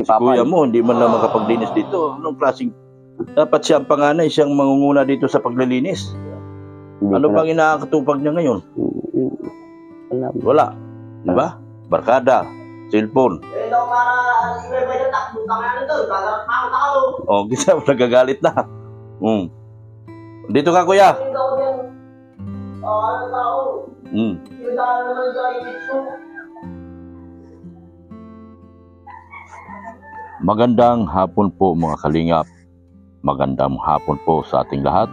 Si kuya mo, hindi man lang makapaglinis dito. Anong klaseng... Dapat siya ang panganay, siyang mangunguna dito sa paglilinis. Ano bang inaakatupag niya ngayon? Wala. Diba? Barkada, cellphone. Oh, kita nagagalit na. Dito ka, kuya. Magandang hapon po mga kalingap. Magandang hapon po sa ating lahat.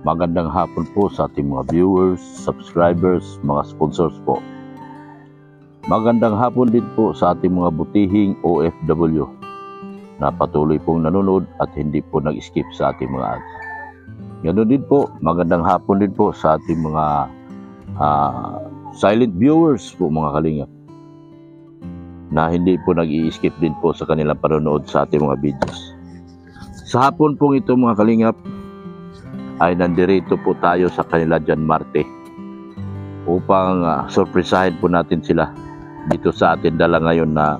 Magandang hapon po sa ating mga viewers, subscribers, mga sponsors po. Magandang hapon din po sa ating mga butihing OFW na patuloy pong nanonood at hindi po nag-skip sa ating mga ads. Ganoon din po, magandang hapon din po sa ating mga silent viewers po mga kalingap na hindi po nag-i-skip din po sa kanilang panonood sa ating mga videos. Sa hapon pong ito mga kalingap ay nandirito po tayo sa kanila Jan Marte upang surprisahin po natin sila dito sa atin dala ngayon na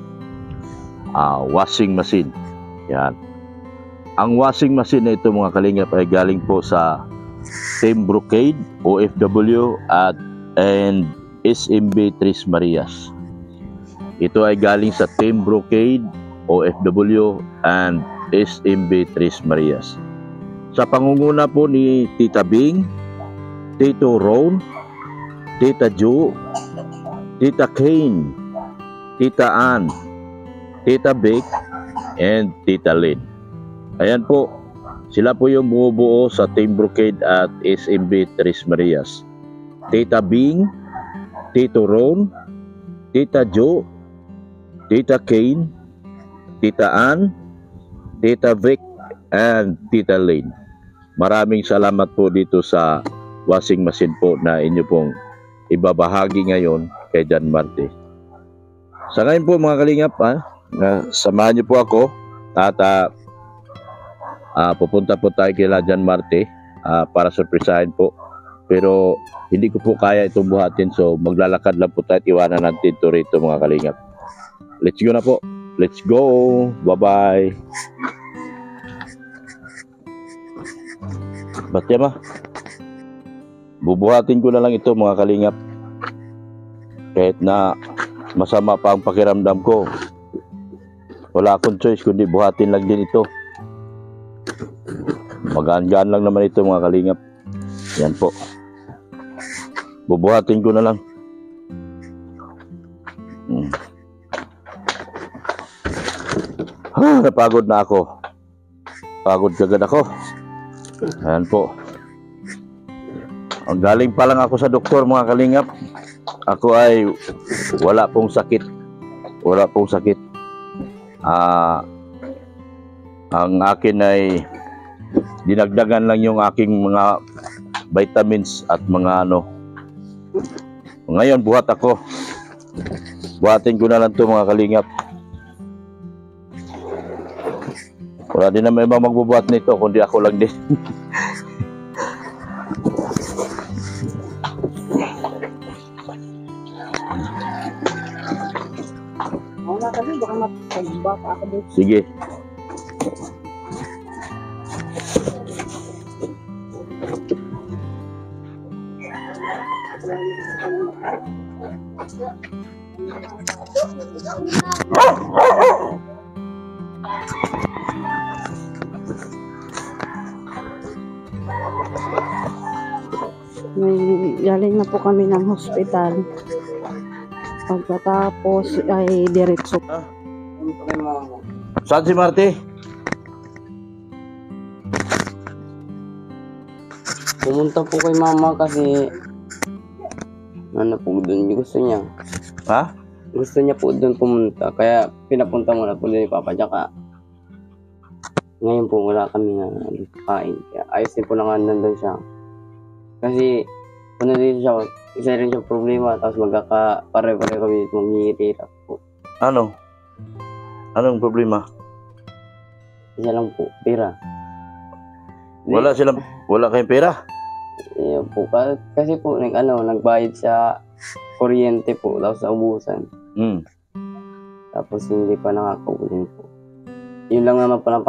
washing machine. Yan. Ang washing machine na ito mga kalingap ay galing po sa Team Brocade, OFW and SMB Tres Marias. Ito ay galing sa Team Brocade, OFW and SMB Tres Marias. Sa pangunguna po ni Tita Bing, Tito Ron, Tita Jo, Tita Kane, Tita Ann, Tita Beck, and Tita Lynn. Ayan po, sila po yung bumubuo sa Team Brocade at SMB Tres Marias. Tita Bing, Tito Ron, Tita Jo, Tita Kane, Tita Ann, Tita Vic, and Tita Lynn. Maraming salamat po dito sa washing machine po na inyo pong ibabahagi ngayon kay Jan Marte. Sa ngayon po mga kalingap, samahan niyo po ako at pupunta po tayo kay Jan Marte para surprisahin po. Pero hindi ko po kaya itong buhatin, so maglalakad lang po tayo at iwanan natin ito rito mga kalingap. Let's go na po. Let's go. Bye-bye. Ba't yan ba? Bubuhatin ko na lang ito mga kalingap. Kahit na masama pa ang pakiramdam ko, wala akong choice kundi buhatin lang din ito. Magaan-gaan lang naman ito mga kalingap. Yan po. Bubuhatin ko na lang. Napagod na ako. Pagod kagad ako. Ayan po. Ang galing pa lang ako sa doktor mga kalingap. Ako ay wala pong sakit. Wala pong sakit. Ang akin ay dinagdagan lang yung aking mga vitamins at mga ano. Ngayon buhat ako. Buhatin ko na lang to mga kalingap. Wala din naman ibang magbubuhat nito kundi ako lang din. Sige. Galing na po kami ng hospital. Pagkatapos ay diretso. Saan si Marte? Pumunta po kay mama kasi ano po doon gusto niya. Ha? Gusto niya po doon pumunta. Kaya pinapunta muna po doon ni Papa. Tsaka ngayon po wala kami na kain. Kaya ayos din po na nga nandun siya. Kasi ano din siya, isa rin siya problema. Tapos magkaka-pare-pare kami dito manghihirap po. Ano? Anong problema? Isa lang po, pera. Wala kayong pera? Yan po, kasi po nagbayad sa kuryente po, tapos naubusan. Tapos hindi pa nakakaulin po. Yun lang naman po ang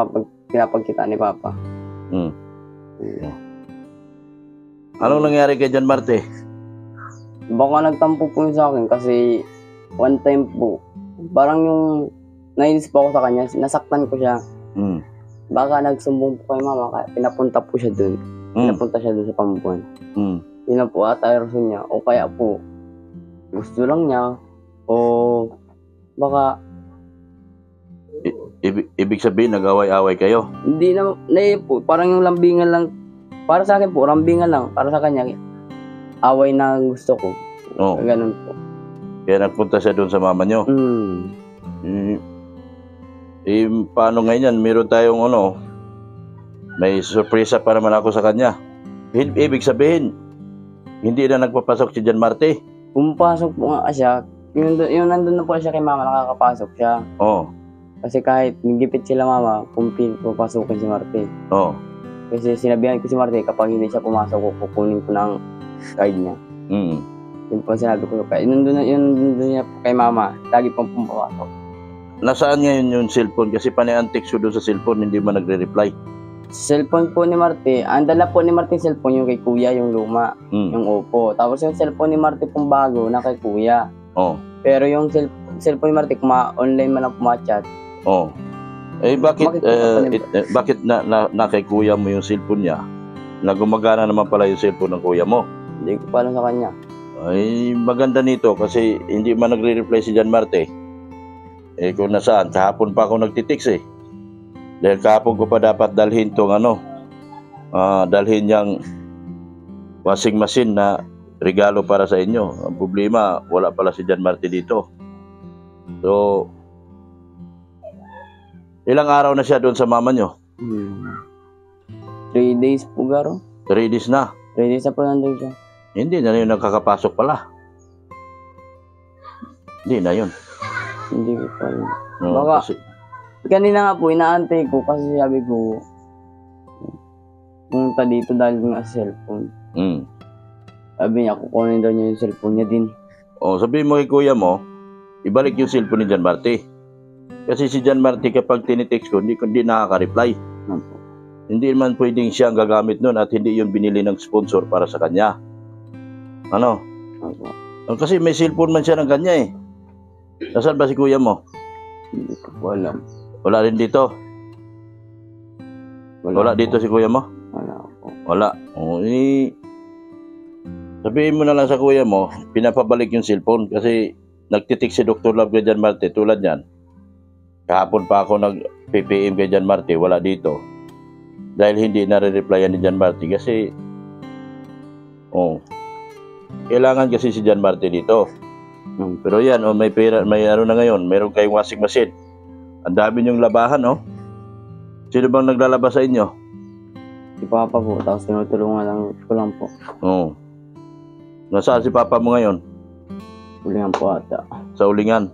pinapagkita ni Papa. Hmm. Anong nangyari kay John Marte? Baka nagtampo po yun sa akin kasi one time po, parang yung nainis po ako sa kanya, nasaktan ko siya. Hmm. Baka nagsumbong po kay mama, kaya pinapunta po siya dun. Hmm. Pinapunta siya dun sa Pambuan. Hmm. Yun na po ata yung rason niya. O kaya po, gusto lang niya. O baka, Ibig sabihin, nag-away-away kayo? hindi na po, parang yung lambingan lang. Para sa akin po, lambingan lang. Para sa kanya, away na gusto ko. Oo. Ganun po. Kaya nagpunta siya doon sa mama nyo. Paano ngayon yan? Meron tayong may sorpresa pa naman ako sa kanya. Ibig sabihin, hindi na nagpapasok si John Marte. Pumapasok po nga siya. Yung nandun na po siya kay mama, nakakapasok siya. Oo. Kasi kahit nagipit sila mama, pupasukin si Marte. Oo. Kasi sinabihan ko si Marte, kapag hindi siya pumasok, kukunin ko ng card niya. Mm. Yun po sinabi ko. Kaya yun niya po kay mama, lagi pong pumapasok. Nasaan ngayon yung cellphone? Kasi paniantik siya doon sa cellphone, hindi man nagre-reply. Cellphone po ni Marte, ang dala po ni Marte yung cellphone yung kay kuya, yung luma, yung Oppo. Tapos yung cellphone ni Marte pong bago na kay kuya. Oo. Pero yung cellphone ni Marte, online man ang pumatchat. Oo. Bakit Bakit na kay kuya mo yung cellphone niya? Na gumagana naman pala yung cellphone ng kuya mo. Hindi ko pa alam sa kanya. Ay, maganda nito kasi hindi man nagre-reply si John Marte. Kung nasaan, kahapon pa ako nagtitix Dahil kahapon ko pa dapat dalhin tong dalhin niyang washing machine na regalo para sa inyo. Ang problema, wala pala si John Marte dito. So, ilang araw na siya doon sa mama nyo? 3 days po, Garo. 3 days na. 3 days na po nandun siya. Hindi na yun nakakapasok pala. Hindi na yun. Hindi ko pa rin. No, Baka, kasi, kanina nga po, inaantay ko kasi sabi ko, pumunta dito dahil nga sa cellphone. Sabi niya, kukunin daw niya yung cellphone niya din. sabihin mo kay kuya mo, ibalik yung cellphone ni John Marte. Kasi si John Marte kapag tinitext ko, hindi nakaka-reply. Hindi man pwedeng siya ang gagamit nun at hindi yung binili ng sponsor para sa kanya. Kasi may cellphone man siya ng kanya Nasaan ba si kuya mo? Hindi ko po alam. Wala rin dito? Wala dito si kuya mo? Wala po. Wala. Sabihin mo na lang sa kuya mo, pinapabalik yung cellphone kasi nagtitik si Dr. Love kay John Marte tulad yan. Kahapon pa ako nag-PPM kay John Marte, wala dito. Dahil hindi nare-replyan ni John Marte kasi kailangan kasi si John Marte dito. Pero yan, may pera, may na ngayon, meron kayong washing machine. Ang dami niyong labahan, Sino bang naglalaba sa inyo? Si Papa po, tapos tinutulungan lang ko lang po. Nasaan si Papa mo ngayon? Ulingan po ata. Sa ulingan.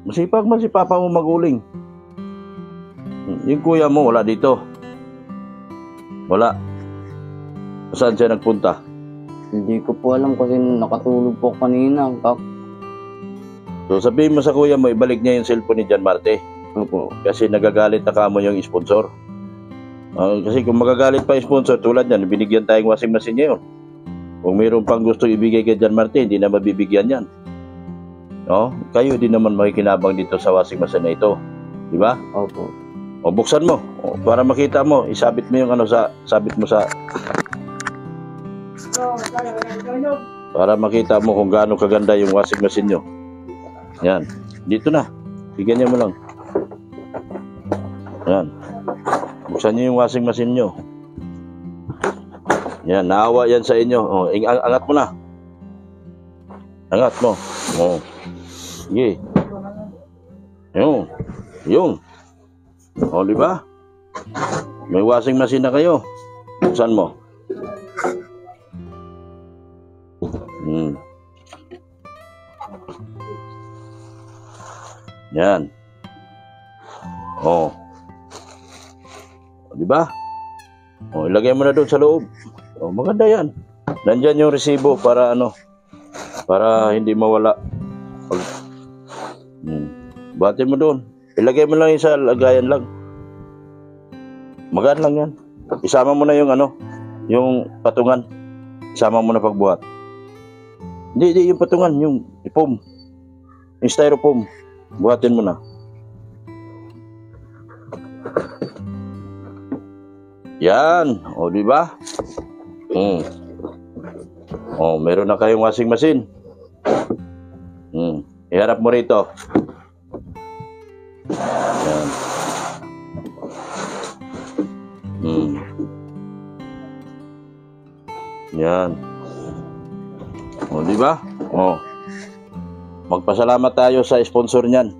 Masipag man si Papa mo maguling. Yung kuya mo, wala dito. Wala. Saan siya nagpunta? Hindi ko po alam kasi nakatulog po kanina. So sabihin mo sa kuya mo, ibalik niya yung cellphone ni John Marte. Opo. Kasi nagagalit na kamo yung sponsor. Kasi kung magagalit pa yung sponsor, tulad yan, binigyan tayong washing machine ngayon. Kung mayroon pang gusto ibigay kay John Marte, hindi na mabibigyan yan. Kayo din naman makikinabang dito sa washing machine na ito. Di ba? Opo. Buksan mo. Para makita mo, isabit mo yung sabit mo sa... Para makita mo kung gaano kaganda yung washing machine nyo. Yan. Dito na. Bigyan niyo mo lang. Yan. Buksan niyo yung washing machine nyo. Yan. Naawa yan sa inyo. Angat mo na. Angat mo. Sige. Yung. Di ba? May washing machine na kayo. Buksan mo. Yan. Di ba? Ilagay mo na doon sa loob. Maganda yan. Nandyan yung resibo para para hindi mawala. Bati mo doon. Ilagay mo lang yung sa lagayan lang. Magaan lang yan. Isama mo na yung yung patungan. Isama mo na pagbuhat. Hindi yung patungan, yung foam. Yung styrofoam. Buhatin mo na. Yan. O, di ba? O, meron na kayong washing machine. Iharap mo rito. Yan. Yan. O, di ba? O. Magpasalamat tayo sa sponsor niyan.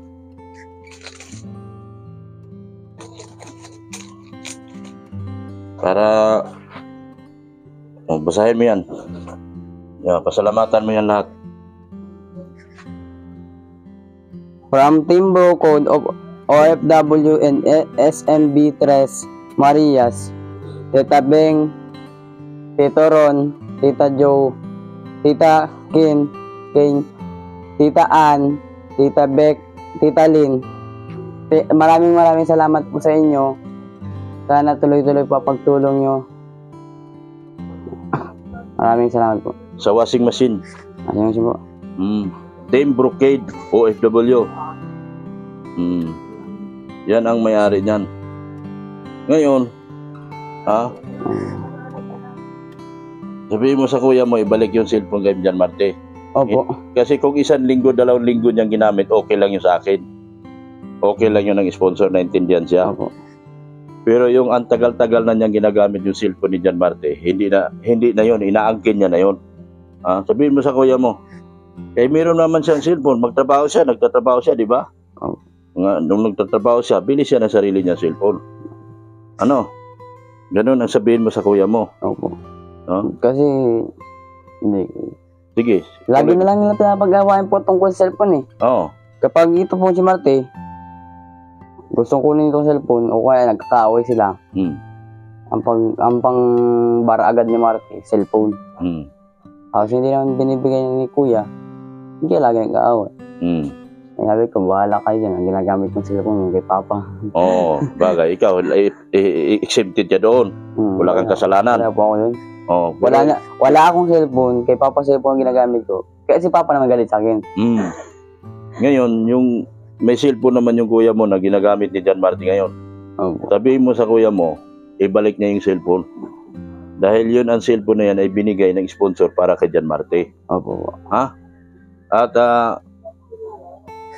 Para basahin mo yan. Yan, pasalamatan mo yan lahat. From Team Bro Code of OFW and SMB Tres Marias, Tita Beng, Tito Ron, Tita Joe, Tita Kim, Tita Ann, Tita Beck, Tita Lynn. Maraming salamat po sa inyo. Sana tuloy-tuloy po pagtulong nyo. Maraming salamat po. Sa washing machine. Ayun siya po. Team Brocade OFW. Yan ang may-ari niyan. Ngayon, sabihin mo sa kuya mo, ibalik yung cellphone kay Jan Marte. Opo. Kasi kung 1 linggo, 2 linggo niyang ginamit, okay lang yun sa akin. Okay lang yun ng sponsor, naintindihan siya. Opo. Pero yung ang tagal-tagal na niyang ginagamit yung cellphone ni Jan Marte, hindi na yun, inaangkin niya na yun. Sabihin mo sa kuya mo, meron naman siyang cellphone, nagtatrabaho siya, di ba? Nung nagtatrabaho siya, bili siya ng sarili niya cellphone. Ganun ang sabihin mo sa kuya mo. Opo. Kasi, hindi. Sige. Lagi na lang nila pinapag-awain po tungkol sa cellphone eh. Oo. Kapag ito po si Marte, gustong kunin itong cellphone o kaya nagkakaaway sila. Ang pang bara agad ni Marte, cellphone. Kasi hindi naman binibigay ni kuya, hindi lagi nagkaaway. Sabi ko, bahala kayo dyan. Ang ginagamit kong cellphone kay Papa. Oo, bagay. Ikaw, exempted ka doon. Wala kang kasalanan. Wala po ako yun. Oo, wala akong cellphone. Kay Papa cellphone ang ginagamit ko. Kaya si Papa naman galit sa akin. Ngayon, yung may cellphone naman yung kuya mo na ginagamit ni Jan Marte ngayon. Sabihin mo sa kuya mo, ibalik niya yung cellphone. Dahil yun ang cellphone na yan ay binigay ng sponsor para kay Jan Marte. Opo. At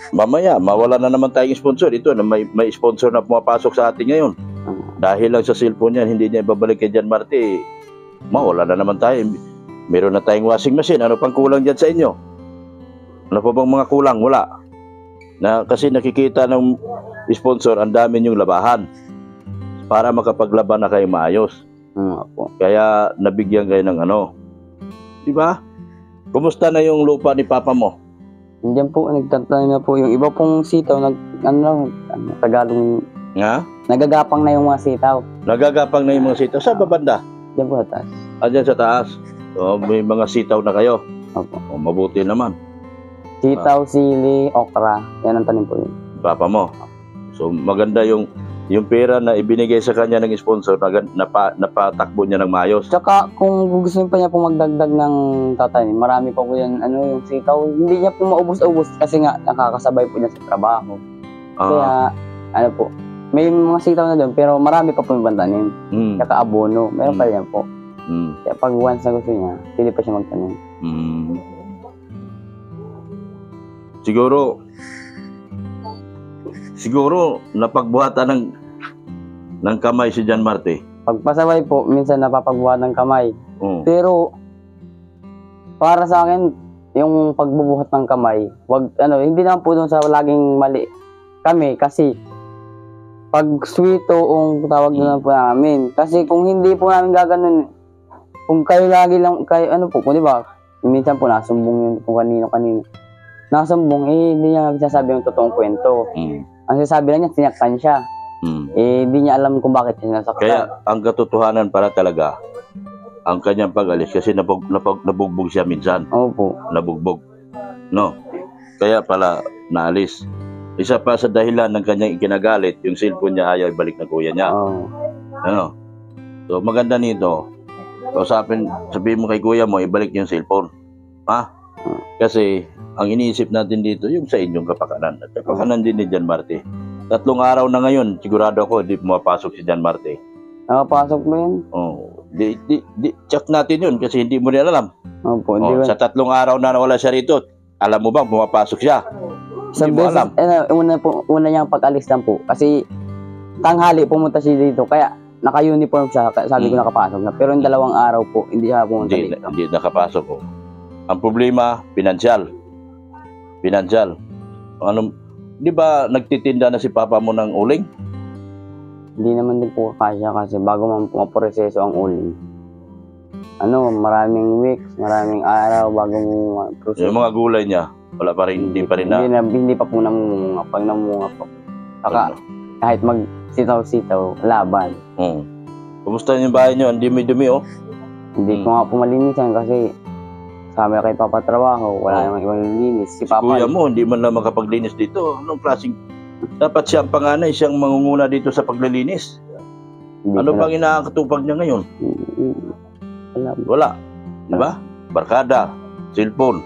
mamaya, mawala na naman tayong sponsor. Ito, na may sponsor na pumapasok sa atin ngayon. Dahil lang sa cellphone yan, hindi niya ibabalik kay Jan Marte. Mawala na naman tayo. Meron na tayong washing machine. Ano pang kulang dyan sa inyo? Ano pa bang mga kulang? Wala. Kasi nakikita ng sponsor, ang dami niyong labahan para makapaglaban na kayo maayos. Kaya nabigyan kayo ng diba? Kumusta na yung lupa ni Papa mo? Diyan po, nagtatanim na po yung iba pong sitaw, Tagalog. Nagagapang na yung mga sitaw. Nagagapang na yung mga sitaw. Sa babanda? Diyan po sa taas. Diyan sa taas. So, may mga sitaw na kayo. Opo. Mabuti naman. Sitaw, sili, okra. Yan ang tanim po yun. Papa mo. So, maganda yung pera na ibinigay sa kanya ng sponsor, napatakbo niya ng maayos. Tsaka, kung gusto pa niya pong magdagdag ng tatanim, marami pa po yan, yung sitaw, hindi niya po maubos-ubos kasi nga, nakakasabay po niya sa trabaho. Kaya, may mga sitaw na doon, pero marami pa po yung bantanim. Tsaka abono, meron pa yan po. Kaya pag once na gusto niya, pili pa siya magtanim. Siguro napagbuhatan ng kamay si Jan Marte. Pagpasaway po, minsan napapagbuhat ng kamay. Pero para sa akin, yung pagbubuhat ng kamay, hindi naman po doon sa laging mali kami kasi pag sweeto ang tawag na po namin. Kasi kung hindi po namin gaganon, kung kayo lagi lang, kung di ba, minsan po nasumbong yun kung kanino-kanino. Nasumbong, hindi niya sasabi yung totoong kwento. Ang sasabi lang niya, sinaktan siya. Hindi niya alam kung bakit siya nasaktan. Kaya ang katotohanan para talaga, ang kanyang pag-alis, kasi nabugbog siya minsan. Opo. Nabugbog. No? Kaya pala naalis. Isa pa sa dahilan ng kanyang ikinagalit, yung cellphone niya ayaw ibalik ng kuya niya. Ano? So, maganda nito, sabihin mo kay kuya mo, ibalik yung cellphone. Ha? Kasi, ang iniisip natin dito, yung sa inyong kapakanan. At kapakanan din ni Jan Marte. 3 araw na ngayon, sigurado ako, di pumapasok si Jan Marte. Nakapasok mo yun? Oh, check natin yun kasi hindi mo rin alam. Opo, hindi Oh, ba? sa 3 araw na nawala siya rito, alam mo bang pumapasok siya? Isang Hindi mo beses, alam. una niyang pag-alis lang po. Kasi tanghali pumunta siya dito. Kaya naka-uniform siya. Sabi ko nakapasok na. Pero yung 2 araw po, hindi siya pumunta dito. Hindi nakapasok. Oh. Ang problema, pinansyal. Ano, di ba nagtitinda na si papa mo ng uling? Hindi naman din po kasya kasi bago man pumaproseso ang uling. Maraming weeks, maraming araw bago mo proseso. Yung mga gulay niya, wala pa rin, hindi pa rin na. Hindi pa po namunga. Pag namunga po. Saka kahit magsitaw-sitaw, laban. Kumusta yung bahay niyo? Ang dumi-dumi, oh. Hindi ko nga po malinisan kasi sabi na kay Papa trabaho, wala namang ibang linis. Si Papa, Kuya mo, hindi man lang makapaglinis dito. Anong klaseng... Dapat siya ang panganay, siyang mangunguna dito sa paglilinis. hindi Ano ko bang inaakatupag niya ngayon? alam. Wala. Di ba? Barkada, cellphone.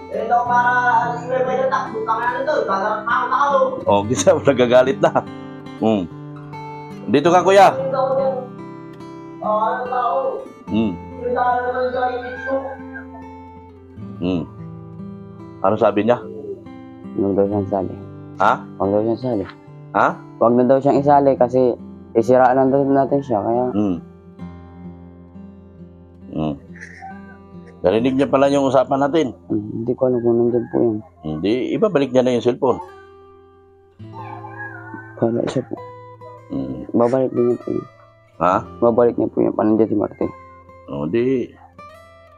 Oh, kisa nagagalit na. Dito ka, kuya. Ano sabi niya? Huwag daw siyang sali. Ha? Huwag daw siyang sali. Ha? Huwag na daw siyang isali kasi isiraan lang daw natin siya. Kaya Narinig niya pala yung usapan natin. hindi ko alam kung nandyan po yan. Hindi, ibabalik niya na yung cellphone. Kala siya po. Babalik din niya po yun. Ha? Babalik niya po yun. Panandyan si Marte. Di,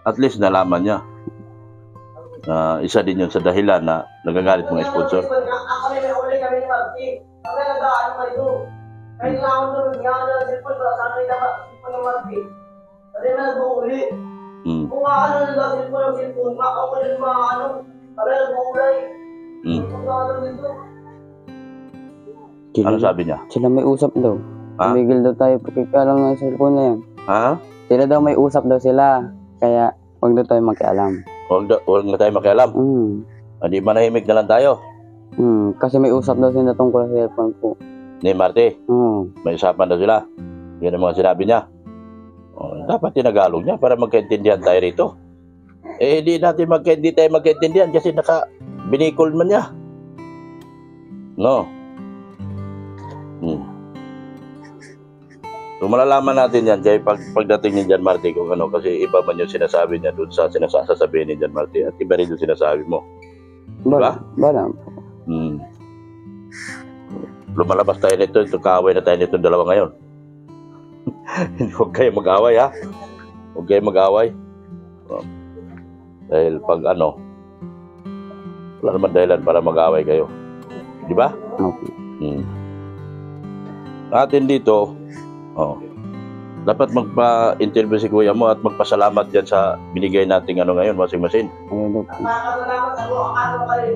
at least nalaman niya. Na isa din yun sa dahilan na nagagalit mga sponsor. Kami may uli kami ni Marti. Kami nag-aano ka ito. Kahit nga ako doon, nga ako ng cellphone, baka saan may dapat cellphone ng Marti. Kasi na nag-uuli. Kung ano nang cellphone ng cellphone, ako din mga ano, kami nag-uulay. Kung ano dito. Ano sabi niya? Sila may usap daw. Ha? Tumigil daw tayo pagkikalam ng cellphone na yan. Ha? Sila daw may usap daw sila. Kaya huwag daw tayo makialam. Huwag na tayo makialam. Hindi manahimik na lang tayo. Kasi may usap daw sila tungkol sa cellphone po. Ni Marte, may usapan daw sila. Yan ang mga sinabi niya. Dapat tinagalog niya para magkaintindihan tayo rito. Hindi tayo magkaintindihan kasi binikol man niya. No? So malalaman natin yan kaya pagdating ni Jan Marte kung ano kasi iba man yung sinasabi niya doon sa sinasabi ni Jan Marte at iba rin yung sinasabi mo. Diba? Bala. Lumalabas tayo nito, kaaway na tayo nitong dalawa ngayon. Huwag kayo mag-away, ha? Huwag kayo mag-away. Dahil pag wala naman dahilan para mag-away kayo. Di ba? Okay. Atin dito, dapat magpa-interview si kuya mo at magpasalamat dyan sa binigay nating ngayon, washing-machine. Ayun daw po. Nakakasalamat ako, akano kayo.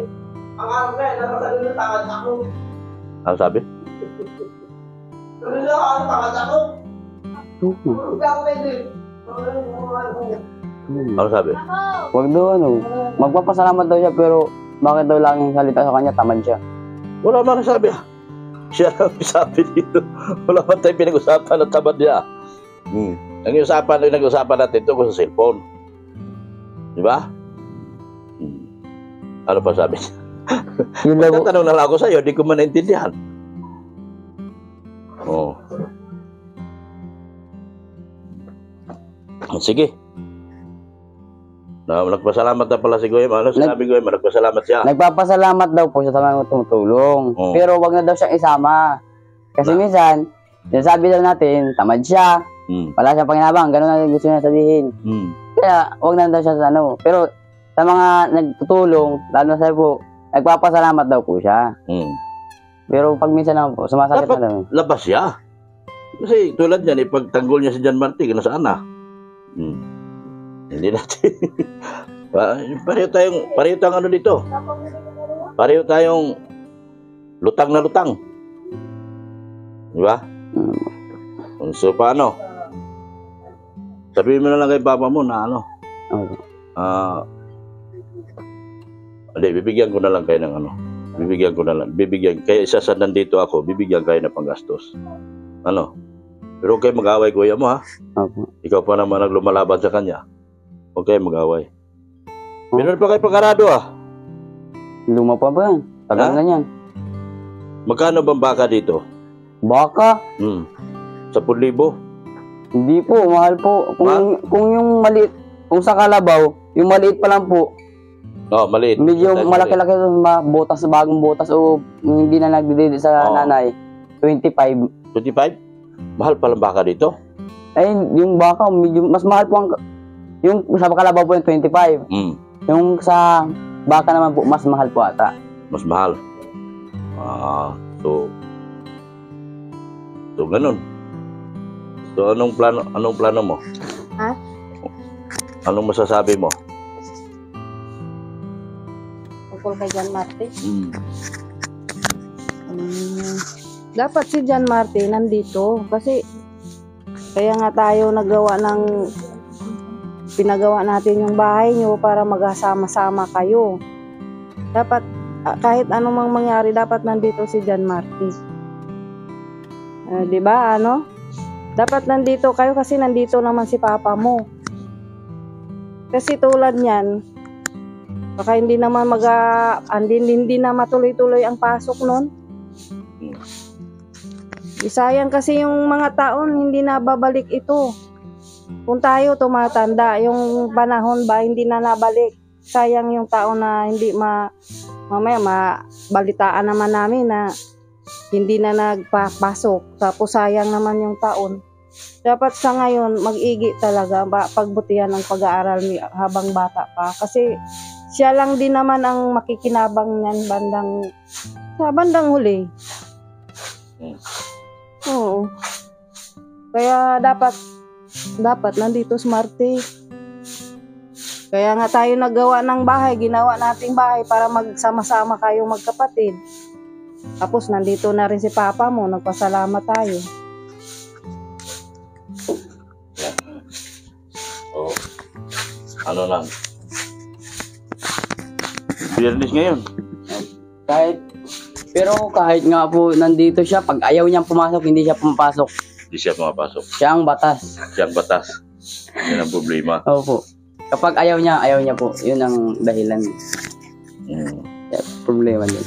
Ang ano kayo, nakasalamat ng takad ako. Ano sabi? Ano na ako, takad ako. Huwag ako pwede. Ano sabi? Huwag daw magpapasalamat daw siya pero bakit daw laging salita sa kanya, tamad siya. Wala man sabi. Siya lang sabi dito. Wala man tayong pinag-usapan at tamad niya. Ang nag-usapan natin ito sa cellphone. Di ba? Ano pa sabi niya? Yun daw po. Magtatanong na lang ako sa'yo, di ko man naintindihan. Sige. Nagpasalamat na pala si Goyem. Ano sinabi Goyem? Nagpasalamat siya. Nagpapasalamat daw po siya sa mga tumutulong. Pero wag na daw siyang isama. Kasi minsan, sinasabi daw natin, tamad siya. Wala siyang panginabang. Ganun na gusto niya sabihin. Kaya wag na daw siya sa Pero sa mga nagtutulong, lalo na sa po, nagpapasalamat daw po siya. Pero pag minsan naman po, sumasakit na lang. Labas siya. Kasi tulad yan, pagtanggol niya si Jan Marte, nasaan na? Hindi natin. Pareho tayong dito. Pareho tayong lutang na lutang. Di ba? So, paano? Sabihin mo na lang kay papa mo na ano. Opo. Hindi, bibigyan ko na lang kayo ng ano. Bibigyan ko na lang. Kaya isa sa nandito ako, bibigyan kayo ng panggastos. Ano? Pero huwag kayo mag-away, kuya mo, ha? Opo. Ikaw pa naman ang lumalaban sa kanya. Huwag kayo mag-away. Meron pa kayo pagkarado, ah. Luma pa ba yan? Tagal Ha? na yan. Magkano bang baka dito? Baka? 10,000? Hindi po, mahal po. Kung yung maliit, kung sa kalabaw, yung maliit pa lang po, Oh, maliit. medyo malaki-laki yung butas, bagong butas o hindi na nagdidili sa Oo. nanay, 25. 25? Mahal palang baka dito? Ay, yung baka, medyo, mas mahal po yung sa kalabaw po yung 25. Yung sa baka naman po, mas mahal po ata. Mas mahal. So ganun. So anong plano mo? Ha? Anong masasabi mo? Tungkol kay John Marte. Dapat si John Marte nandito kasi kaya nga tayo pinagawa natin yung bahay nyo para magkasama-sama kayo. Dapat kahit anong mangyari, dapat nandito si John Marte. 'Di ba, ano? Dapat nandito kayo kasi nandito naman si papa mo. Kasi tulad niyan, baka hindi naman hindi na matuloy-tuloy ang pasok nun. Sayang kasi yung mga taon hindi na babalik ito. Kung tayo tumatanda, yung panahon ba hindi na nabalik. Sayang yung taon na hindi mamaya mabalitaan naman namin na hindi na nagpapasok. Tapos sayang naman yung taon. Dapat sa ngayon, mag-igi talaga, pagbutihan ng pag-aaral habang bata pa. Kasi siya lang din naman ang makikinabang niyan sa bandang huli. Oo. Kaya dapat nandito si Marte. Kaya nga tayo naggawa ng bahay, ginawa nating bahay para magsama-sama kayong magkapatid. Tapos nandito na rin si papa mo, nagpasalamat tayo. Oh. Ano lang? Biyernes ngayon. Pero kahit nga po nandito siya, pag ayaw niyang pumasok, hindi siya pumapasok. Hindi siya pumapasok. Siya ang batas. Siyang batas. Yan ang problema. Opo. Kapag ayaw niya po. Yun ang dahilan. Kaya, problema niya.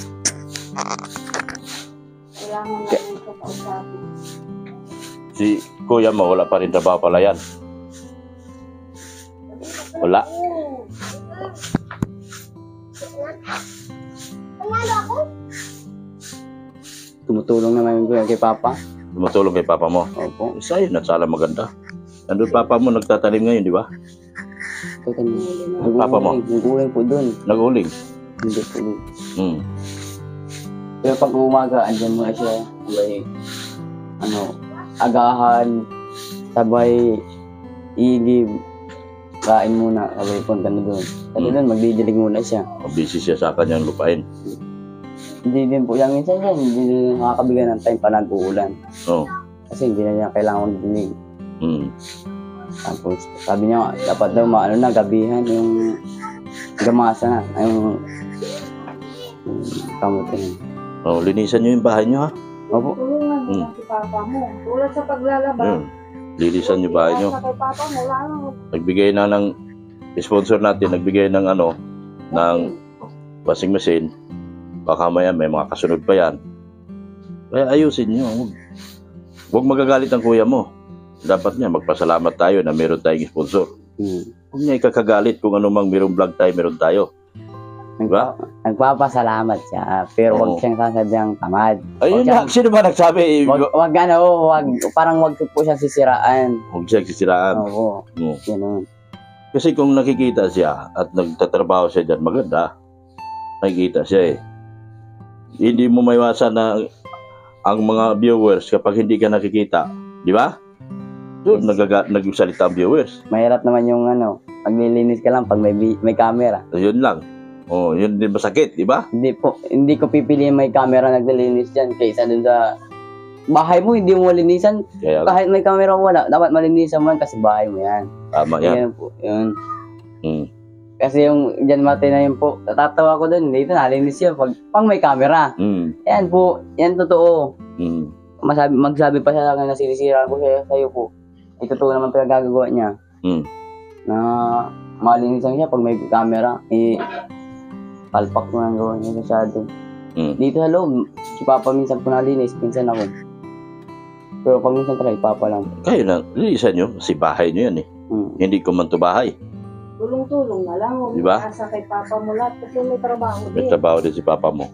Kailangan natin ito kausapin. Si kuya mo, wala pa rin trabaho pala yan. Wala. Tumutulong naman ko kay papa. Tumutulong kay papa mo. Opo. Isa yun, at sala maganda. Nandun papa mo, nagtatanim ngayon, di ba? Papa mo? Nag-uling po doon. Nag-uling. Hindi po. Hmm. Pero pag umaga, andyan muna siya. Sabay, agahan. Sabay, igib. Kain muna. Sabay, punta na doon. Kasi doon, magdidilig muna siya. Busy siya sa kanyang lupain. Hindi din po yung minsan yan. Hindi din makakabigyan ng time pa nag-uulan. Oo. Kasi hindi na niya kailangan dilig. Tapos, sabi niya, dapat daw gabihan yung gamasa na. Yung kamutin. Oh, linisan niyo yung bahay niyo, ha? Opo. Tulungan mo lang si papa mo. Tulad sa paglalaba. Linisan niyo bahay niyo. Sa kay papa mo, lalo. Nagbigay na ng sponsor natin, nagbigay ng ng washing machine. Baka maya may mga kasunod pa yan. Kaya ayusin niyo. Huwag magagalit ang kuya mo. Dapat niya magpasalamat tayo na meron tayong sponsor. Huwag niya ikakagalit kung anumang merong vlog tayo, meron tayo. Diba? Nagpapasalamat siya, pero Oo. wag siyang sasadyang tamad. Ayun na, sino ba nagsabi? Wag parang wag po siya sisiraan. Huwag siya sisiraan. Oo, Oo. gano'n. Kasi kung nakikita siya at nagtatrabaho siya dyan, maganda. Nakikita siya eh. Hindi mo maiwasan na ang mga viewers kapag hindi ka nakikita. Di ba? So, nagsalita ang viewers. Mahirap naman yung paglilinis ka lang pag may camera. Yun lang. Oh, yun din masakit, di ba? Hindi ko pipiliin may camera naglilinis diyan kaysa dun sa bahay mo, hindi mo malinisan. Kaya Kahit may camera wala, dapat malinisan mo yan kasi bahay mo yan. tama yan. Yan po, yun. Mm. Kasi yung Jan Mate na yun po, natatawa ko doon, dito nalinis yun pag may camera. Mm. Yan po, yan totoo. Mm. Magsabi pa siya sa akin na sinisira ko sa'yo po. Ay totoo naman pinagagawa niya. Mm. Na malinisan siya pag may camera. Palpak mo ang gawa niya masyado. Mm. Dito sa loob, si Papa minsan po nalinis, minsan ako. Pero pag minsan try, Papa lang. Kayo na, lilisan nyo. Kasi bahay nyo yan eh. Hindi ko man to bahay. Tulong-tulong na lang. Huwag Diba? asa kay Papa mo lahat kasi may trabaho May din. trabaho din si papa mo.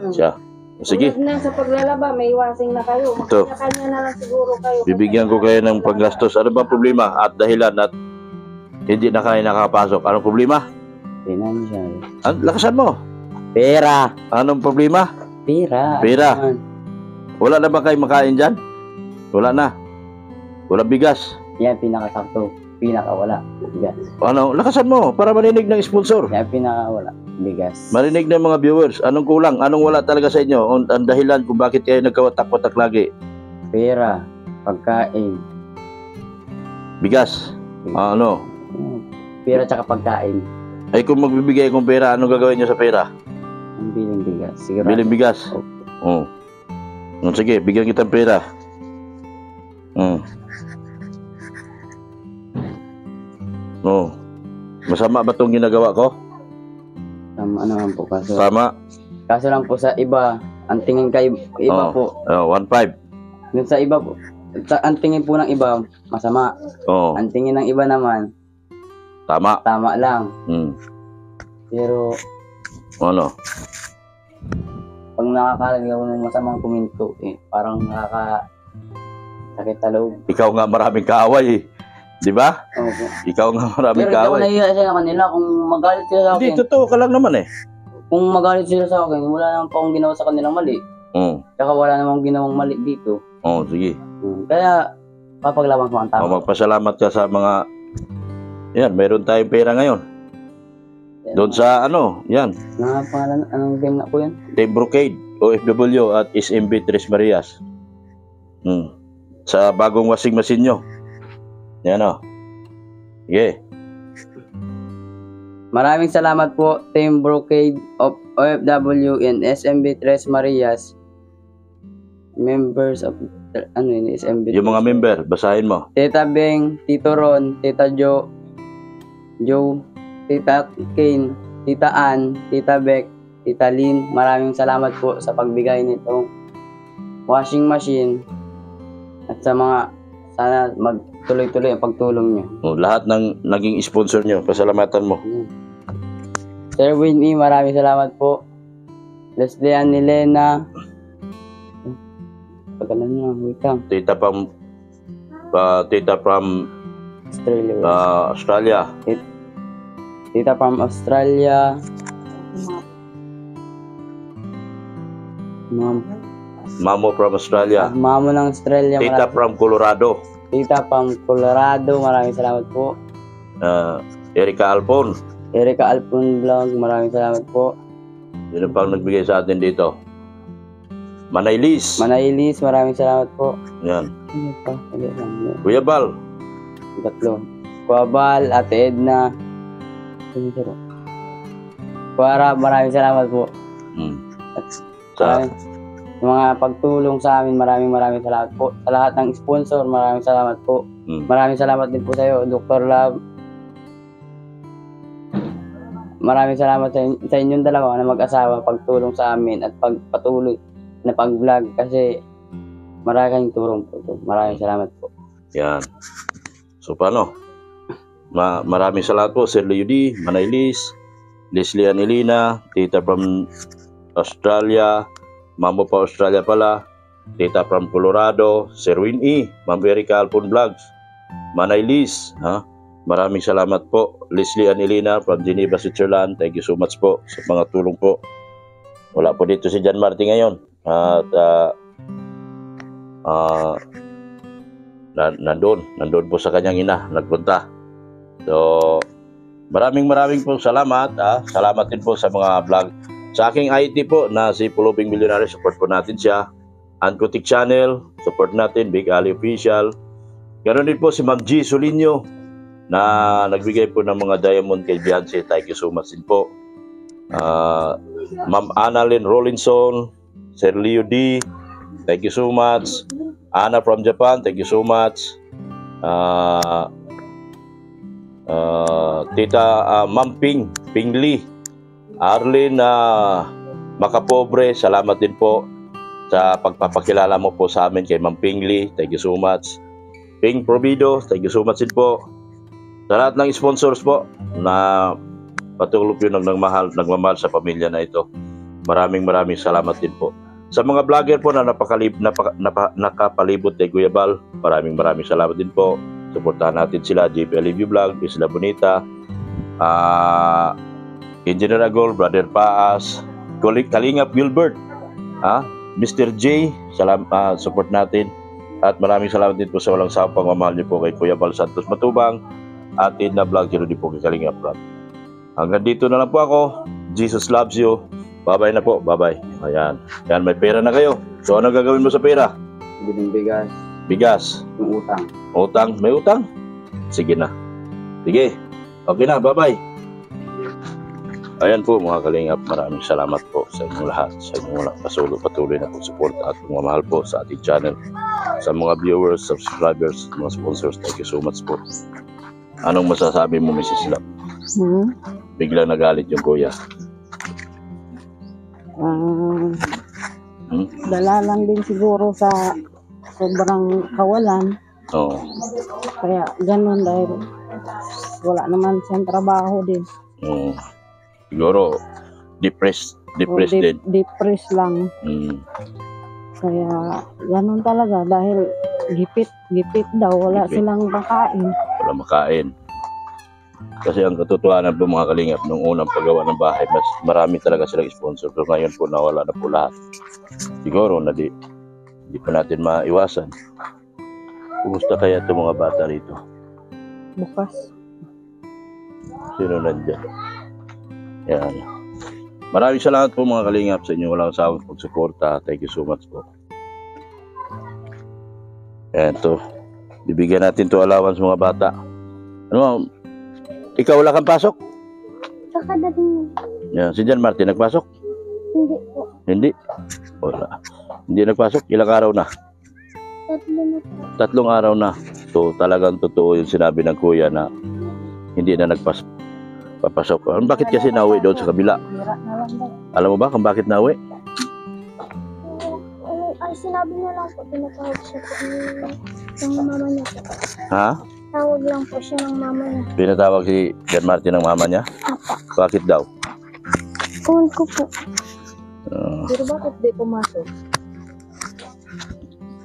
Siya. O, sige, Tulad na sa paglalaba, may washing na kayo. Ito. Kanya na lang siguro kayo. bibigyan ko kayo ng panggastos. Ano ba problema at dahilan at hindi na kayo nakapasok? Anong problema? Financial. Lakasan mo. Pera. Anong problema? Pera. Pera. Ayan. Wala na ba kayo makain dyan? Wala na. Wala bigas. Yan pinakasakto. Pinakawala. Bigas. Ano? Lakasan mo para marinig ng sponsor. Yan pinakawala. Bigas. Marinig ng mga viewers. Anong kulang? Anong wala talaga sa inyo? Ang dahilan kung bakit kayo nagkawatak-watak lagi? Pera. Pagkain. Bigas. Ano? Pera tsaka pagkain. Ay kung magbibigay akong pera, anong gagawin nyo sa pera? Ang biling bigas. Sigurado. Biling bigas. Oh. Sige, bigyan kita ng pera. Oh. Masama ba itong ginagawa ko? Tama naman po. Tama? Kaso lang po sa iba, ang tingin kay iba po. 1.5. Dun sa iba po, ang tingin po ng iba, masama. Oh. Ang tingin ng iba naman, Tama. tama lang. Pero, Ano? pag nakakalaga ko ng masamang kuminto, parang nakakasakit sa loob. Ikaw nga maraming kaaway eh. Di ba? Opo. Ikaw nga maraming Pero hindi ako kaaway. nahiya sa kanila kung magalit sila sa Hindi, akin. totoo ka lang naman eh. Kung magalit sila sa akin, wala naman pa akong ginawa sa kanilang mali. Tsaka wala namang ginawang mali dito. Sige. Kaya, papaglaban ko ang tama. Magpasalamat ka sa mga... Yan, meron tayong pera ngayon. Doon sa yan. Mga pangalan, anong game na po yan? Team Brocade, OFW at SMB Tres Marias. Sa bagong washing machine nyo. Yan o. Sige. Maraming salamat po, Team Brocade of OFW and SMB Tres Marias. Members of, SMB. Yung mga member, basahin mo. Tita Beng, Tito Ron, Tita Joe, Tita Kane, Tita Ann, Tita Beck, Tita Lynn, maraming salamat po sa pagbigay nitong washing machine at sa mga sana magtuloy-tuloy ang pagtulong nyo. Lahat ng naging sponsor nyo, pasalamatan mo. Sir Winnie, maraming salamat po. Leslie Ann Nilena. Pagkalan nyo, wait lang. Tita from Australia. Australia. Tita from Australia. Mamo from Australia. Mamo ng Australia. Tita from Colorado. Tita from Colorado. Maraming salamat po. Erika Alpon. Erika Alpon Vlog. Maraming salamat po. Yun ang pang nagbigay sa atin dito. Manaylis. Manaylis. Maraming salamat po. Yan. Ano pa? Ulit lang. Kuya Bal. Tatlo. Kuabal, Ate Edna. Kuara, maraming salamat po. Sa Mga pagtulong sa amin, maraming salamat po. Sa lahat ng sponsor, maraming salamat po. Maraming salamat din po sa iyo, Dr. Love. Maraming salamat sa inyong dalawa na mag-asawa, pagtulong sa amin at pagpatuloy na pag-vlog kasi maraming turong po. Maraming salamat po. yan. So paano? Maraming salamat po, Sir Leody, Manaylis, Leslie Anelina, Tita from Australia, Mamo pa Australia pala, Tita from Colorado, Sir Winnie, Ma'am Erika Alpon Vlogs, Manaylis, maraming salamat po, Leslie Anelina from Geneva, Switzerland. Thank you so much po sa mga tulong po. Wala po dito si John Marty ngayon at nandun po sa kanyang ina, nagpunta. So, maraming po salamat. Salamat din po sa mga vlog. Sa aking IT po na si Pulubing Millionaire, support po natin siya. Ancotic Channel, support natin, Big Ali Official. Ganoon din po si Ma'am G. Solinio na nagbigay po ng mga diamond kay Beyonce. Thank you so much din po. Ma'am Annalyn Rollinson, Sir Leo D, thank you so much. Anna from Japan, thank you so much. Tita Ma'am Ping Lee, Arlene Makapobre, salamat din po sa pagpapakilala mo po sa amin kay Ma'am Ping Lee, thank you so much. Ping Provido, thank you so much din po. Sa lahat ng sponsors po na patuloy po nagmamahal sa pamilya na ito. Maraming salamat din po. Sa mga vlogger po na nakapalibot kay Kuya Bal, maraming salamat din po. Suportahan natin sila, JP Alivio Vlog, Isla Bonita, Engineer Agol, Brother Paas, Kalingap Gilbert, Mr. J, support natin. At maraming salamat din po sa walang sawang pagmamahal niyo po kay Kuya Bal Santos Matubang at Edna Vlog, din po kay Kalingap Vlog. Hanggang dito na lang po ako. Jesus loves you. Bye-bye na po. Bye-bye. Ayan. Yan, may pera na kayo. So, ano gagawin mo sa pera? Biling bigas. Bigas. Yung utang. Utang? May utang? Sige na. Sige. Okay na. Bye-bye. Ayan po mga kalingap. Maraming salamat po sa inyong lahat. Sa inyong patuloy na pagsuporta at pagmamahal po sa ating channel. Sa mga viewers, subscribers, mga sponsors, thank you so much po. Anong masasabi mo, Mrs. Lap? Biglang nagalit yung kuya. Dala lang din siguro sa sobrang kawalan. Oo. Kaya ganun dahil wala naman siyang trabaho din. Siguro, depressed din. Depressed lang. Kaya ganun talaga dahil gipit daw. Wala silang makain. Wala makain. Kasi ang katotohanan po mga kalingap, nung unang paggawa ng bahay, mas marami talaga silang sponsor. Pero ngayon po nawala na po lahat. Siguro na di pa natin maiwasan. Kumusta kaya itong mga bata rito? Bukas. Sino nandiyan? Yan. Maraming salamat po mga kalingap sa inyo walang sawang pagsuporta. Thank you so much po. Yan to. Bibigyan natin to allowance mga bata. Ano, ikaw wala kang pasok? Kakadating. Yan. Si John Martin nagpasok? Hindi po. Hindi? Wala. Hindi nagpasok? Ilang araw na? 3 na po. 3 araw na. So talagang totoo yung sinabi ng kuya na hindi na papasok. Bakit kasi nauwi doon sa kabila? Hira na lang daw. Alam mo ba kung bakit nauwi? Ay, sinabi niya lang po, tinatawag siya po ng mama niya po. Ha? Tawag lang po siya ng mama niya. Pinatawag si John Martin ng mama niya? Apa. Bakit daw? Kuhan ko po. Pero bakit di pumasok?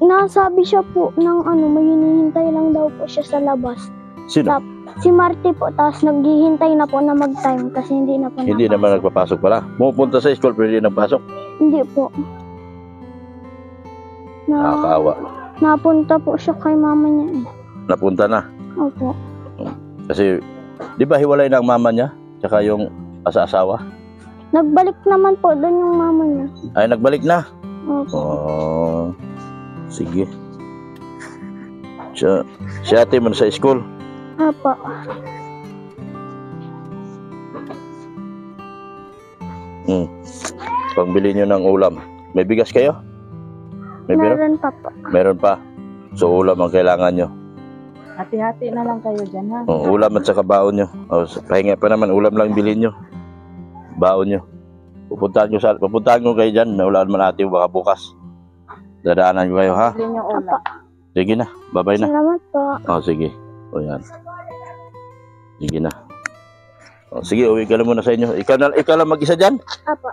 Nasabi siya po ng may hinihintay lang daw po siya sa labas. Sino? Si Marty po, tapos naghihintay na po na mag-time kasi hindi na po Hindi naman nagpapasok pala. Pupunta sa school pero hindi nagpasok. Hindi po. Nakakaawa. Napunta po siya kay mama niya eh. Napunta na. Opo. Kasi, di ba hiwalay na ang mama niya? Tsaka yung asawa? Nagbalik naman po doon yung mama niya. Ay, nagbalik na? Opo. Oh, sige. Si ate mo sa school? Apa. Pangbili nyo ng ulam. May bigas kayo? May biro? Meron pa po. Meron pa. So ulam ang kailangan nyo. Hati-hati na lang kayo dyan ha. Ulam at saka baon nyo. Pahinga pa naman, ulam lang bilhin nyo. Baon nyo. Pupuntahan ko kayo dyan. Naulaan man natin baka bukas. Dadaanan ko kayo ha. Bilhin yung ulam. Sige na. Bye-bye na. Salamat po. Sige. O yan. Sige na. Sige, uwi ka na muna sa inyo. Ikaw lang mag-isa dyan? Apa.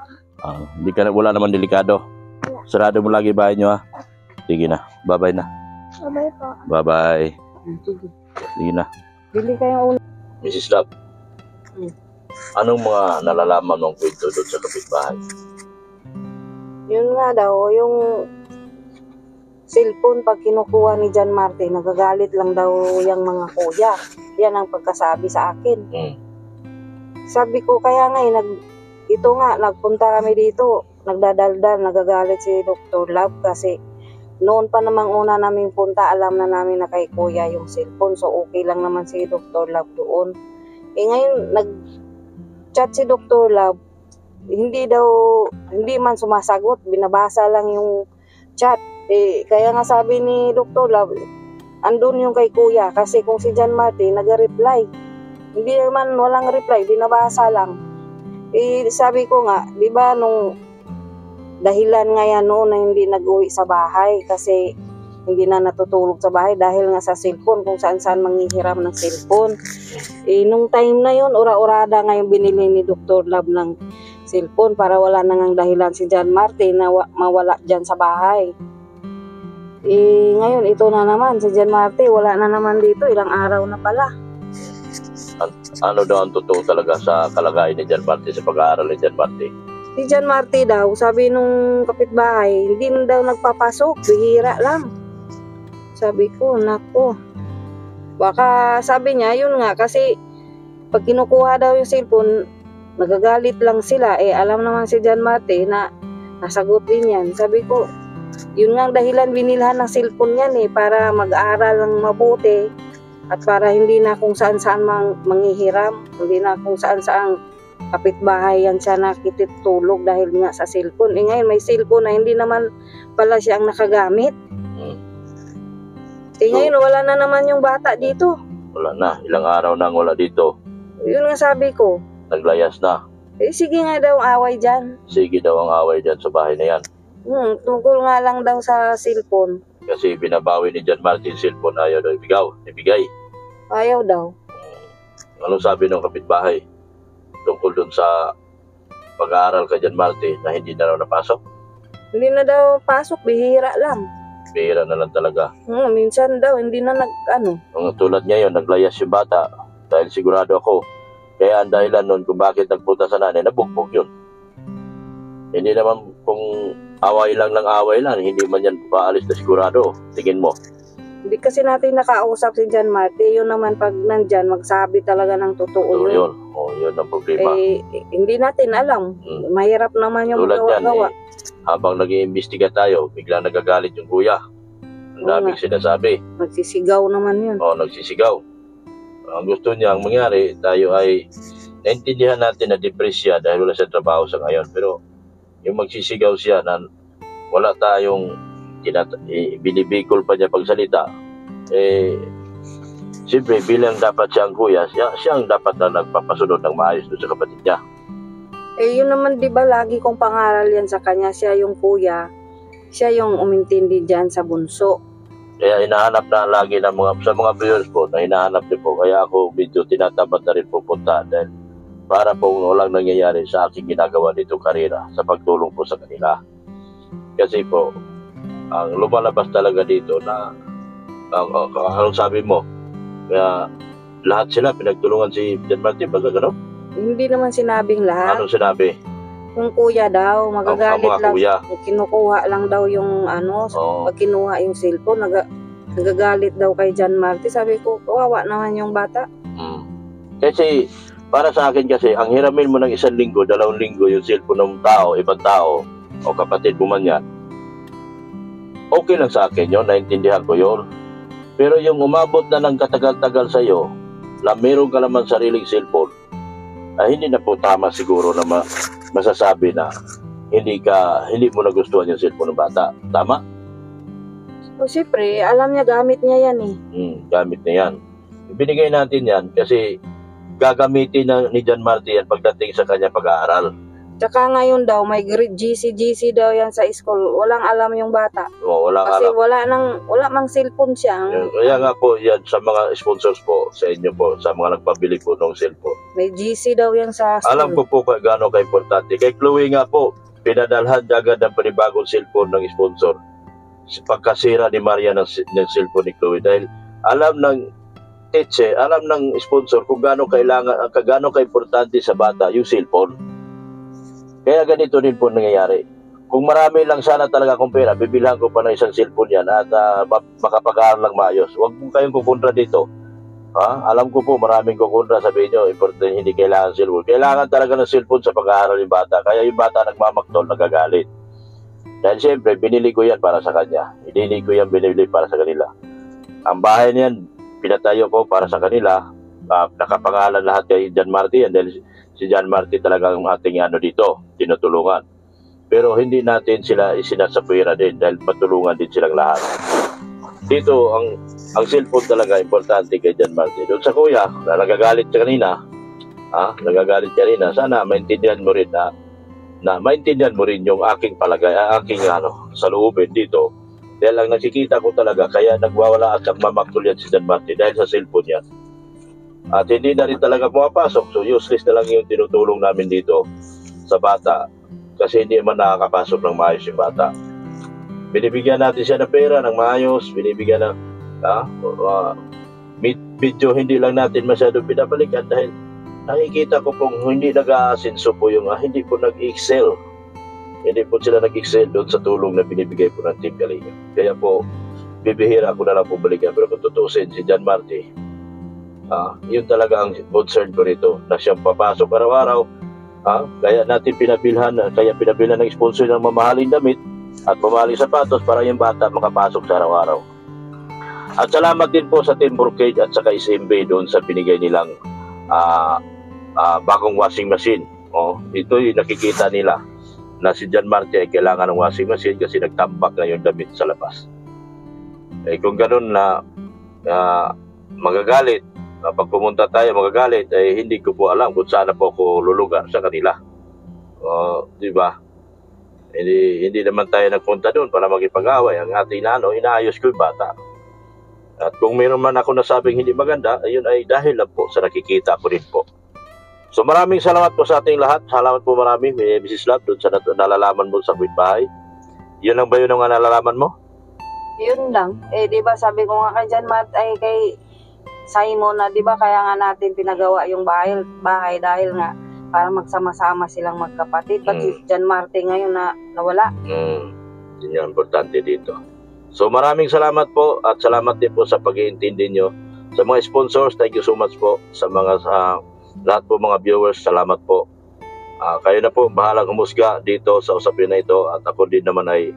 Hindi ka na, wala naman delikado. Sarado mo lagi bahay nyo ha. Sige na. Bye-bye na. Bye-bye po. Bye-bye. Sige. Sige na. Bili kayong ulam. Mrs. Love, anong mga nalalaman mong kwento doon sa kapitbahay? Yun nga daw, yung cellphone pag kinukuha ni John Martin, nagagalit lang daw yung mga kuya. Yan ang pagkasabi sa akin. Sabi ko, kaya nga nagpunta kami dito, nagdadaldal, nagagalit si Dr. Love kasi noon pa namang una naming punta, alam na namin na kay kuya yung cellphone. So okay lang naman si Dr. Love doon. Ngayon, nag-chat si Dr. Love. Hindi man sumasagot. Binabasa lang yung chat. Kaya nga sabi ni Dr. Love, andun yung kay kuya. Kasi kung si John Martin, nag-reply. Hindi naman walang reply, binabasa lang. Sabi ko nga, di ba nung dahilan nga yan noon na hindi nag-uwi sa bahay kasi hindi na natutulog sa bahay dahil nga sa cellphone, kung saan-saan manghihiram ng cellphone. Nung time na yun, ura-urada nga yung binili ni Dr. Love ng cellphone para wala na ngang dahilan si John Martin na mawala dyan sa bahay. Ngayon, ito na naman, si John Martin, wala na naman dito, ilang araw na pala. Ano daw ang totoo talaga sa kalagayan ni John Martin, sa pag-aaral ni John Martin? Si John Martin daw, sabi nung kapitbahay, hindi na daw nagpapasok, bihira lang. Sabi ko, nako. Baka sabi niya, yun nga, kasi pag kinukuha daw yung cellphone, nagagalit lang sila. Alam naman si John Martin na nasagot din yan. Sabi ko, yun nga ang dahilan binilhan ng cellphone yan para mag-aaral ng mabuti at para hindi na kung saan-saan manghihiram, hindi na kung saan-saan kapitbahay yan siya nakitutulog dahil nga sa cellphone. Ngayon may cellphone na hindi naman pala siya ang nakagamit. Ngayon wala na naman yung bata dito. Wala na, ilang araw nang wala dito. Yun nga sabi ko. Naglayas na. Sige nga daw away dyan. Sige daw ang away dyan sa bahay na yan. Tungkol nga lang daw sa cellphone. Kasi binabawi ni John Martin cellphone, ayaw daw ibigay. Ayaw daw. Anong sabi ng kapitbahay tungkol dun sa pag-aaral kay John Martin na hindi na raw napasok? Hindi na daw pasok, bihira lang. Bihira na lang talaga. Minsan daw, hindi na Tulad ngayon, naglayas yung bata dahil sigurado ako. Kaya ang dahilan nun kung bakit nagpunta sa nanay, nabugbog yun. Hindi naman kung away lang, hindi man yan paalis na sigurado. Tingin mo. Hindi kasi natin nakausap si John Martin. Yun naman pag nandyan, magsabi talaga ng totoo yun. Yun ang problema. Hindi natin alam. Mahirap naman yung tulad magawa. Habang nag-iimbestiga tayo, biglang nagagalit yung kuya. Ang daming sinasabi. Nagsisigaw naman yun. Nagsisigaw. Ang gusto niya, ang mangyari, tayo ay naintindihan natin na depressed siya dahil wala siyang trabaho sa ngayon. Pero yung magsisigaw siya na wala tayong binibigol pa niya pagsalita, siyempre bilang dapat siyang kuya, siya ang dapat na nagpapasunod ng maayos doon sa kapatid niya. Yun naman, di ba, lagi kong pangaral yan sa kanya. Siya yung kuya, siya yung umintindi dyan sa bunso. Kaya hinahanap na lagi ng sa mga viewers po na hinahanap din po. Kaya ako medyo tinatamad na rin pupunta dahil para po walang nangyayari sa aking ginagawa dito karera sa pagtulong po sa kanila. Kasi po, ang lumalabas talaga dito na anong sabi mo, kaya lahat sila pinagtulungan si John Martin, baga gano'n? Hindi naman sinabing lahat. Anong sinabi? Yung kuya daw, magagalit ang mga lang. kuya. Kinukuha lang daw yung pag kinuha yung cellphone, nagagalit daw kay John Martin. Sabi ko, kawawa naman yung bata. Kasi, para sa akin kasi, ang hiramin mo ng 1 linggo, 2 linggo yung cellphone ng tao, ibang tao, o kapatid mo man yan, okay lang sa akin yun, naintindihan ko yun. Pero yung umabot na ng katagal-tagal sa'yo, na meron ka naman sariling cellphone, ay hindi na po tama siguro na masasabi na hindi mo nagustuhan yung cellphone ng bata. Tama? Siyempre, alam niya, gamit niya yan Gamit niya yan. Ibinigay natin yan kasi gagamitin ni John Martin yan pagdating sa kanya pag-aaral. Tsaka ngayon daw, may GC daw yan sa school. Walang alam yung bata. Kasi alam. wala mang cellphone siya. Kaya nga po, yan sa mga sponsors po, sa inyo po, sa mga nagpabili po ng cellphone. May GC daw yan sa school. Alam ko po gaano ka-importante. Kay Chloe nga po, pinadalhan agad ng panibagong cellphone ng sponsor. Pagkasira ni Maria ng cellphone ni Chloe. Dahil alam ng teacher, alam ng sponsor kung gaano ka-importante sa bata yung cellphone. Kaya ganito din po nangyayari. Kung marami lang sana talaga akong pera, bibilhan ko pa ng isang cellphone yan at makapag-aaral lang maayos. Huwag mo kayong kukontra dito. Alam ko po, maraming kukontra, sabihin nyo, importante hindi kailangan cellphone. Kailangan talaga ng cellphone sa pag-aaral yung bata. Kaya yung bata nagmamaktol, nagagalit. Dahil siyempre, binili ko yan para sa kanya. Hindi ko yan binili para sa kanila. Ang bahay niyan, pinatayo ko para sa kanila. Nakapangalan lahat kay John Marty yan dahil si John Marty talaga ang ating dito, tinutulungan. Pero hindi natin sila isinasapwira din dahil matulungan din silang lahat. Dito, ang cellphone talaga importante kay John Marty. Doon sa kuya, na nagagalit siya kanina, sana maintindihan mo rin na maintindihan mo rin yung aking palagay, aking saloobin dito. Dahil ang nakikita ko talaga, kaya nagwawala at mamaktul yan si John Marty dahil sa cellphone yan. At hindi na rin talaga pumapasok, so useless na lang yung tinutulong namin dito sa bata. Kasi hindi man nakakapasok ng maayos yung bata. Binibigyan natin siya ng pera ng maayos, binibigyan ng video, hindi lang natin masyado pinabalikan dahil nakikita ko pong hindi nag-aasenso po yung, hindi po nag-excel. Hindi po sila nag-excel doon sa tulong na binibigay po ng Team Kalinga. Kaya po, bibihira ko na lang po balikan. Pero kung tutusin si John Marty, yun talaga ang concern ko rito, na siyang papasok araw-araw. Kaya natin pinabilhan ng sponsor ng mamahaling damit at mamahaling sapatos para yung bata makapasok sa araw-araw. At salamat din po sa Team Burkade at saka SMB doon sa binigay nilang bagong washing machine. Ito yung nakikita nila na si John Marty ay kailangan ng washing machine kasi nagtambak na yung damit sa labas. Kung ganun na magagalit, pag pumunta tayo magagalit, hindi ko po alam kung saan po ako lulugar sa kanila. Di ba? Hindi naman tayo nagpunta doon para magipag-away. Ang ating inaayos ko yung bata. At kung mayroon man ako nasabing hindi maganda, ayun ay dahil lang po sa nakikita ko rin po. So maraming salamat po sa ating lahat. Salamat po marami, Mrs. Love, doon sa nalalaman mo sa bahay. Yun lang ba yun ang nalalaman mo? Yun lang. Di ba sabi ko nga kay John Marty, kay Simon na, di ba kaya nga natin pinagawa yung bahay dahil nga para magsama-sama silang magkapatid. Ba't si John Marty ngayon na nawala? Yun yung importante dito. So maraming salamat po at salamat din po sa pag-iintindi nyo. Sa mga sponsors, thank you so much po. Sa lahat po mga viewers, salamat po. Kayo na po bahalang humusga dito sa usapin na ito at ako din naman ay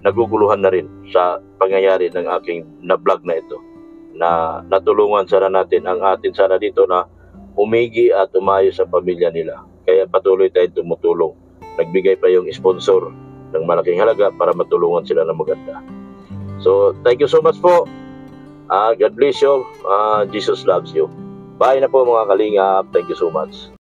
naguguluhan na rin sa pangyayari ng aking na-vlog na ito, na natulungan sana natin ang atin sana dito na umigi at umayos sa pamilya nila. Kaya patuloy tayong tumutulong. Nagbigay pa yung sponsor ng malaking halaga para matulungan sila ng maganda. So thank you so much po. God bless you. Jesus loves you. Bye na po mga kalingap. Thank you so much.